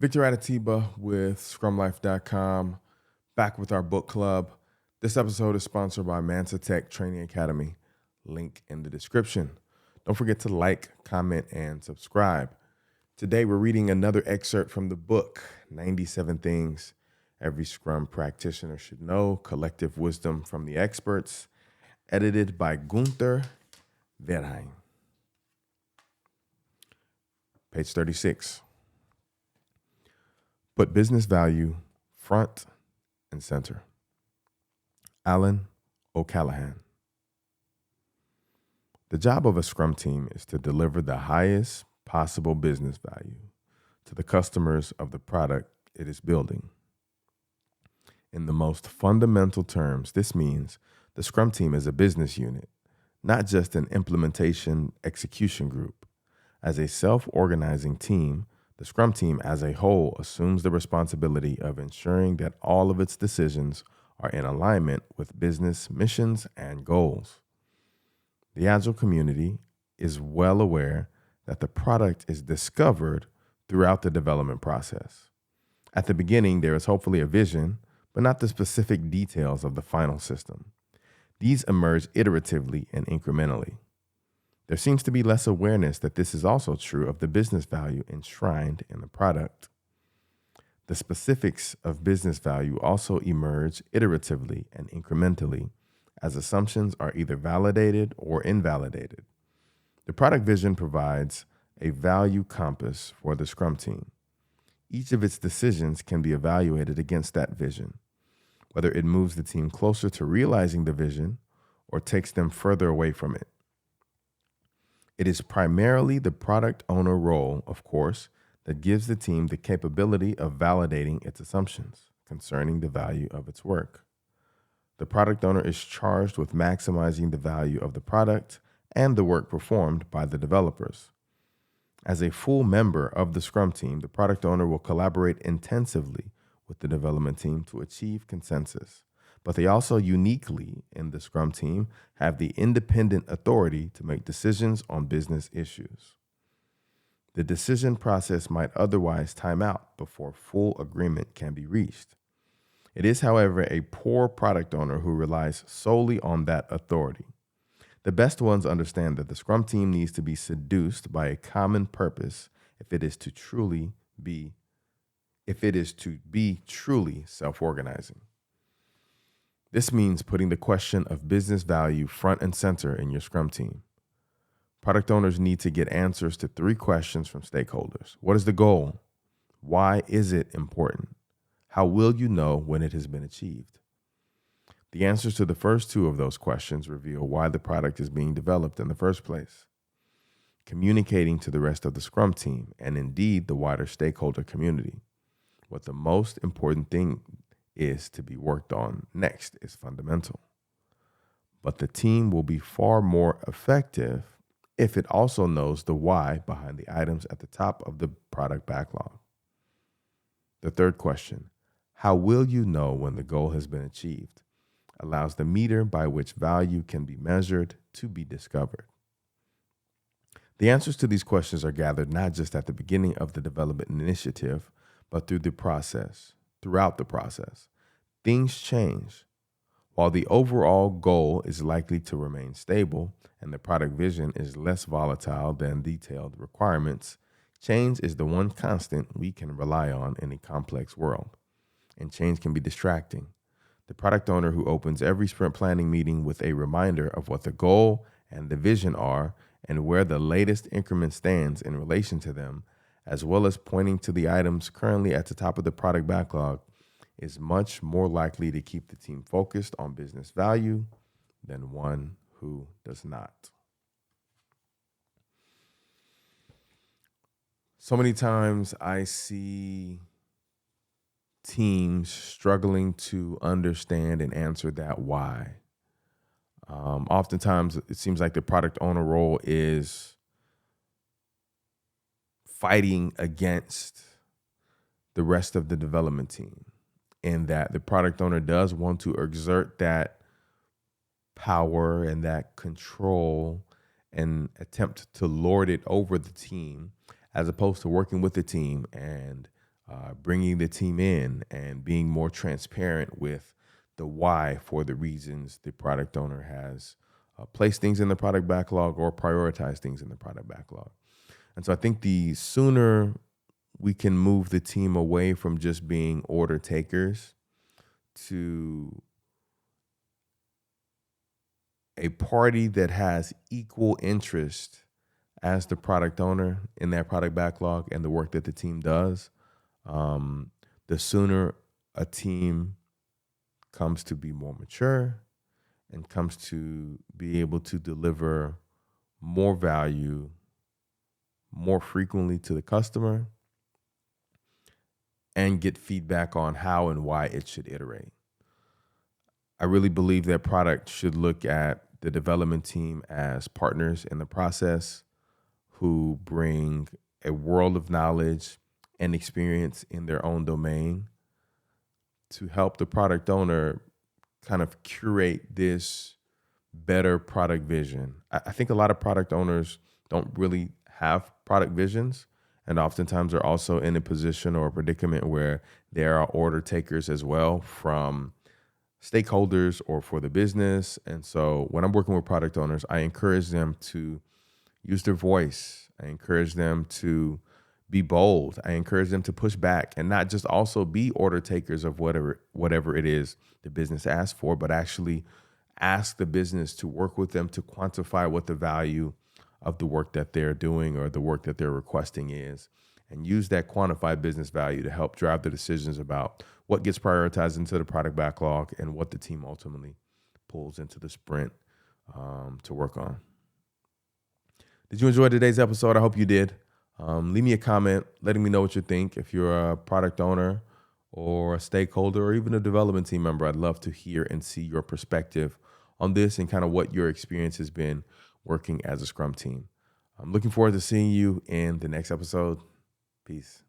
Victor Adetiba with ScrumLife.com, back with our book club. This episode is sponsored by Manta Tech Training Academy. Link in the description. Don't forget to like, comment, and subscribe. Today we're reading another excerpt from the book, 97 Things Every Scrum Practitioner Should Know, Collective Wisdom from the Experts, edited by Gunther Verheyen. Page 36. Put business value front and center. Alan O'Callaghan. The job of a Scrum team is to deliver the highest possible business value to the customers of the product it is building. In the most fundamental terms, this means the Scrum team is a business unit, not just an implementation execution group. As a self-organizing team, the Scrum team as a whole assumes the responsibility of ensuring that all of its decisions are in alignment with business missions and goals. The Agile community is well aware that the product is discovered throughout the development process. At the beginning, there is hopefully a vision, but not the specific details of the final system. These emerge iteratively and incrementally. There seems to be less awareness that this is also true of the business value enshrined in the product. The specifics of business value also emerge iteratively and incrementally as assumptions are either validated or invalidated. The product vision provides a value compass for the Scrum team. Each of its decisions can be evaluated against that vision, whether it moves the team closer to realizing the vision or takes them further away from it. It is primarily the product owner role, of course, that gives the team the capability of validating its assumptions concerning the value of its work. The product owner is charged with maximizing the value of the product and the work performed by the developers. As a full member of the Scrum team, the product owner will collaborate intensively with the development team to achieve consensus. But they also uniquely, in the Scrum team, have the independent authority to make decisions on business issues. The decision process might otherwise time out before full agreement can be reached. It is, however, a poor product owner who relies solely on that authority. The best ones understand that the Scrum team needs to be seduced by a common purpose if it is to be truly self-organizing. This means putting the question of business value front and center in your Scrum team. Product owners need to get answers to 3 questions from stakeholders. What is the goal? Why is it important? How will you know when it has been achieved? The answers to the first 2 of those questions reveal why the product is being developed in the first place. Communicating to the rest of the Scrum team, and indeed the wider stakeholder community, what the most important thing is to be worked on next is fundamental. But the team will be far more effective if it also knows the why behind the items at the top of the product backlog. The third question, how will you know when the goal has been achieved, allows the meter by which value can be measured to be discovered. The answers to these questions are gathered not just at the beginning of the development initiative, but throughout the process. Things change. While the overall goal is likely to remain stable and the product vision is less volatile than detailed requirements, change is the one constant we can rely on in a complex world. And change can be distracting. The product owner who opens every sprint planning meeting with a reminder of what the goal and the vision are and where the latest increment stands in relation to them, as well as pointing to the items currently at the top of the product backlog, is much more likely to keep the team focused on business value than one who does not. So many times I see teams struggling to understand and answer that why. Oftentimes it seems like the product owner role is fighting against the rest of the development team, and that the product owner does want to exert that power and that control and attempt to lord it over the team, as opposed to working with the team and bringing the team in and being more transparent with the why for the reasons the product owner has placed things in the product backlog or prioritized things in the product backlog. And so I think the sooner we can move the team away from just being order takers to a party that has equal interest as the product owner in that product backlog and the work that the team does, the sooner a team comes to be more mature and comes to be able to deliver more value more frequently to the customer and get feedback on how and why it should iterate. I really believe that product should look at the development team as partners in the process who bring a world of knowledge and experience in their own domain to help the product owner kind of curate this better product vision. I think a lot of product owners don't really have product visions, and oftentimes are also in a position or a predicament where there are order takers as well from stakeholders or for the business. And so when I'm working with product owners, I encourage them to use their voice. I encourage them to be bold. I encourage them to push back and not just also be order takers of whatever it is the business asks for, but actually ask the business to work with them to quantify what the value of the work that they're doing or the work that they're requesting is, and use that quantified business value to help drive the decisions about what gets prioritized into the product backlog and what the team ultimately pulls into the sprint to work on. Did you enjoy today's episode? I hope you did. Leave me a comment letting me know what you think. If you're a product owner or a stakeholder or even a development team member, I'd love to hear and see your perspective on this and kind of what your experience has been working as a Scrum team. I'm looking forward to seeing you in the next episode. Peace.